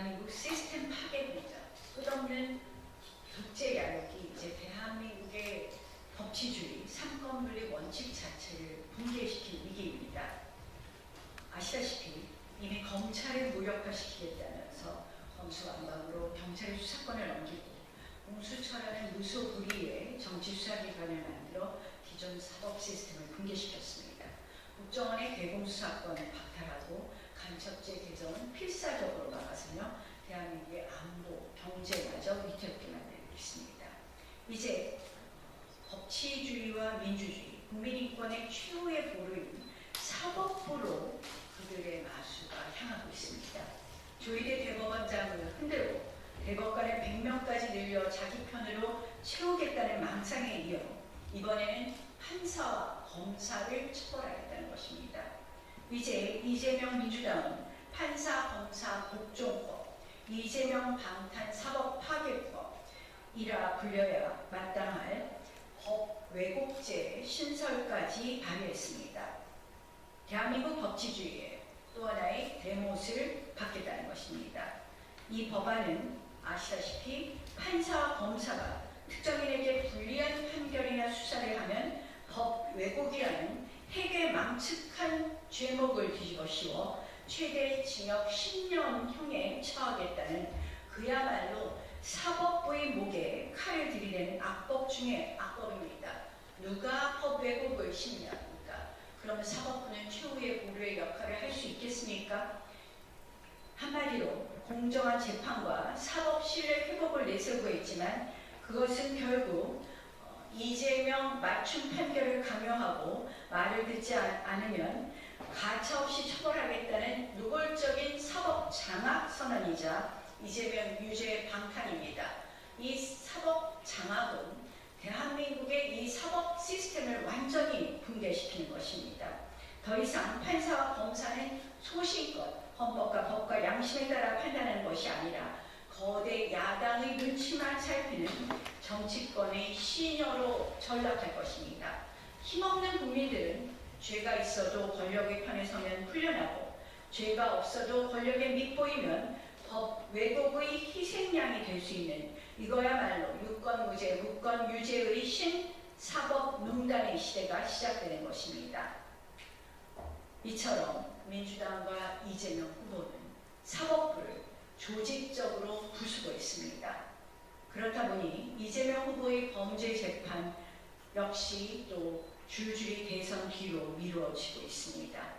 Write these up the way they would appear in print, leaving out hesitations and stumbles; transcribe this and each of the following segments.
대한민국 시스템 파괴부자, 끝없는 독재 야욕이 이제 대한민국의 법치주의, 삼권분립 원칙 자체를 붕괴시킨 위기입니다. 아시다시피 이미 검찰을 무력화시키겠다면서 검수완박으로 경찰의 수사권을 넘기고 공수처라는 무소불위의 정치수사기관을 만들어 기존 사법 시스템을 붕괴시켰습니다. 국정원의 대공수사권을 박탈하고 간첩죄 개정은 필사적으로 막아서며 대한민국의 안보, 경제마저 위태롭게 만들고 있습니다. 이제 법치주의와 민주주의, 국민인권의 최후의 보루인 사법부로 그들의 마수가 향하고 있습니다. 조희대 대법원장을 흔들고 대법관을 100명까지 늘려 자기 편으로 채우겠다는 망상에 이어 이번에는 판사와 검사를 처벌하겠다는 것입니다. 이제 이재명 민주당은 판사, 검사, 복종법, 이재명 방탄 사법 파괴법이라 불려야 마땅할 법 왜곡죄 신설까지 발의했습니다. 대한민국 법치주의의 또 하나의 대못을 받겠다는 것입니다. 이 법안은 아시다시피 판사와 검사가 특정인에게 불리한 판결이나 수사를 하면 법 왜곡이라는 핵에 망측한 죄목을 뒤집어 씌워 최대 징역 10년형에 처하겠다는 그야말로 사법부의 목에 칼을 들이대는 악법 중에 악법입니다. 누가 법 왜곡을 심리합니까? 그러면 사법부는 최후의 보루의 역할을 할 수 있겠습니까? 한마디로 공정한 재판과 사법 신뢰 회복을 내세우고 있지만 그것은 결국 이재명 맞춤 판결을 강요하고 말을 듣지 않으면 가차없이 처벌하겠다는 노골적인 사법 장악 선언이자 이재명 유죄 방탄입니다. 이 사법 장악은 대한민국의 이 사법 시스템을 완전히 붕괴시키는 것입니다. 더 이상 판사와 검사는 소신껏 헌법과 법과 양심에 따라 판단하는 것이 아니라 거대 야당의 눈치만 살피는 정치권의 시녀로 전락할 것입니다. 힘없는 국민들은 죄가 있어도 권력의 편에 서면 풀려나고 죄가 없어도 권력에 밑보이면 법 왜곡의 희생양이 될 수 있는 이거야말로 유권무죄, 무권유죄의 신사법농단의 시대가 시작되는 것입니다. 이처럼 민주당과 이재명 후보는 사법부를 조직적으로 부수고 있습니다. 그렇다 보니 이재명 후보의 범죄 재판 역시 또 줄줄이 대선 뒤로 미루어지고 있습니다.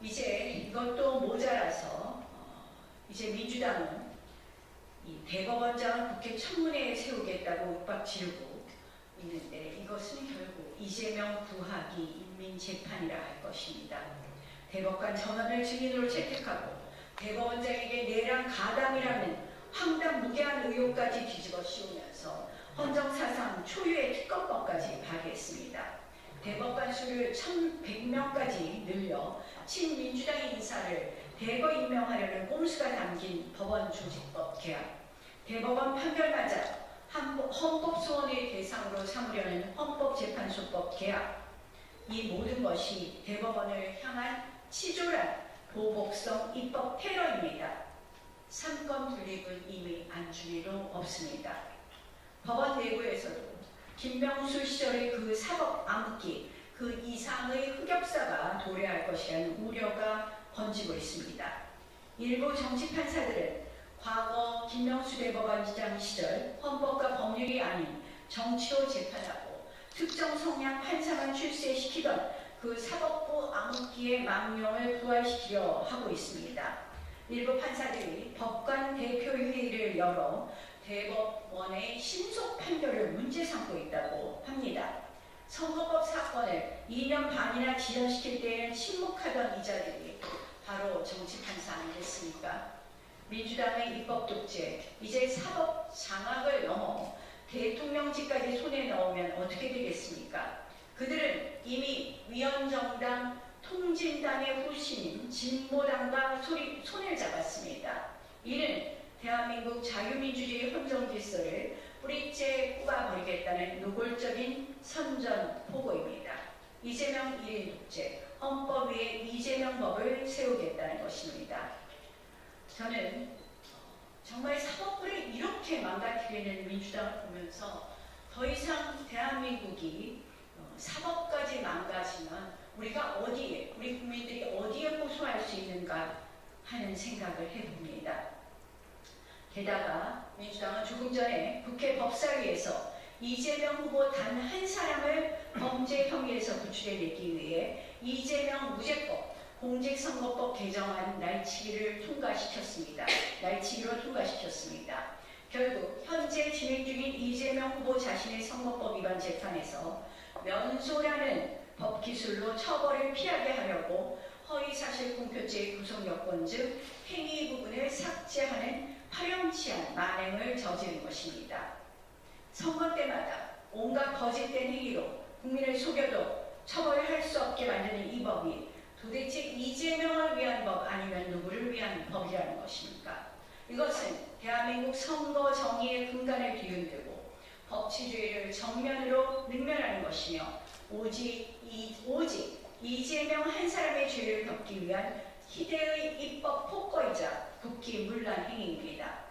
이제 이것도 모자라서 이제 민주당은 이 대법원장을 국회 청문회에 세우겠다고 윽박 지르고 있는데 이것은 결국 이재명 구하기 인민재판이라 할 것입니다. 대법관 전원을 증인으로 채택하고 대법원장에게 내란 가담이라는 황당무계한 의혹까지 뒤집어 씌우면서 헌정사상 초유의 특검법까지 발의했습니다. 대법관 수를 1,100명까지 늘려 친민주당 인사를 대거 임명하려는 꼼수가 담긴 법원 조직법 개혁, 대법원 판결마저 헌법소원의 대상으로 삼으려는 헌법재판소법 개혁, 이 모든 것이 대법원을 향한 치졸한 보복성 입법 테러입니다. 삼권 분립은 이미 안중에도 없습니다. 법원 내부에서도 김명수 시절의 그 사법 암흑기, 그 이상의 흑역사가 도래할 것이라는 우려가 번지고 있습니다. 일부 정치판사들은 과거 김명수 대법원장 시절 헌법과 법률이 아닌 정치로 재판하고 특정 성향 판사만 출세시키던 그 사법부 암흑기의 망령을 부활시키려 하고 있습니다. 일부 판사들이 법관 대표회의를 열어 대법원의 신속 판결을 문제 삼고 있다고 합니다. 선거법 사건을 2년 반이나 지연시킬 때에는 침묵하던 이 자들이 바로 정치판사 아니겠습니까? 민주당의 입법 독재, 이제 사법 장악을 넘어 대통령직까지 손에 넣으면 어떻게 되겠습니까? 그들은 이미 위헌정당, 통진당의 후신인 진보당과 손을 잡았습니다. 이는 대한민국 자유민주주의 헌정질서를 뿌리째 뽑아버리겠다는 노골적인 선전포고입니다. 이재명 1인 독재, 헌법 위에 이재명법을 세우겠다는 것입니다. 저는 정말 사법부를 이렇게 망가뜨리는 민주당을 보면서 더 이상 대한민국이 사법까지 망가지면 우리가 어디에, 우리 국민들이 어디에 호소할 수 있는가 하는 생각을 해봅니다. 게다가 민주당은 조금 전에 국회 법사위에서 이재명 후보 단 한 사람을 범죄 혐의에서 구출해내기 위해 이재명 무죄법, 공직선거법 개정안 날치기로 통과시켰습니다. 결국 현재 진행 중인 이재명 후보 자신의 선거법 위반 재판에서 면소라는 법 기술로 처벌을 피하게 하려고 허위사실 공표죄의 구성 요건 즉 행위 부분을 삭제하는 파렴치한 만행을 저지른 것입니다. 선거 때마다 온갖 거짓된 행위로 국민을 속여도 처벌할 수 없게 만드는 이 법이 도대체 이재명을 위한 법 아니면 누구를 위한 법이라는 것입니까? 이것은 대한민국 선거 정의의 근간을 뒤흔들고 법치주의를 정면으로 능멸하는 것이며 오직 이재명 한 사람의 죄를 덮기 위한 희대의 입법 폭거이자 국기문란 행위입니다.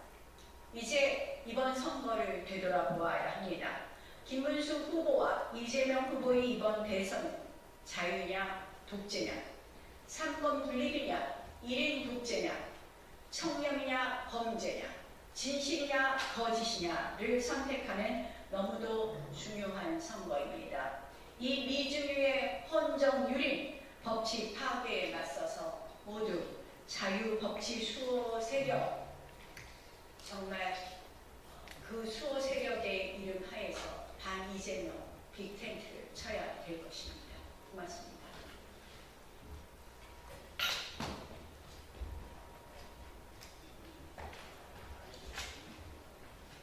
이제 이번 선거를 되돌아보아야 합니다. 김문수 후보와 이재명 후보의 이번 대선은 자유냐 독재냐, 3권 분립이냐 1인 독재냐, 청렴이냐 범죄냐, 진실이냐 거짓이냐를 선택하는 너무도 중요한 선거입니다. 이 미중유의 헌정유린 법치 파괴에 맞서서 모두 자유법치 수호 세력, 정말 그 수호 세력의 이름 하에서 반 이재명 빅텐트를 쳐야 될 것입니다.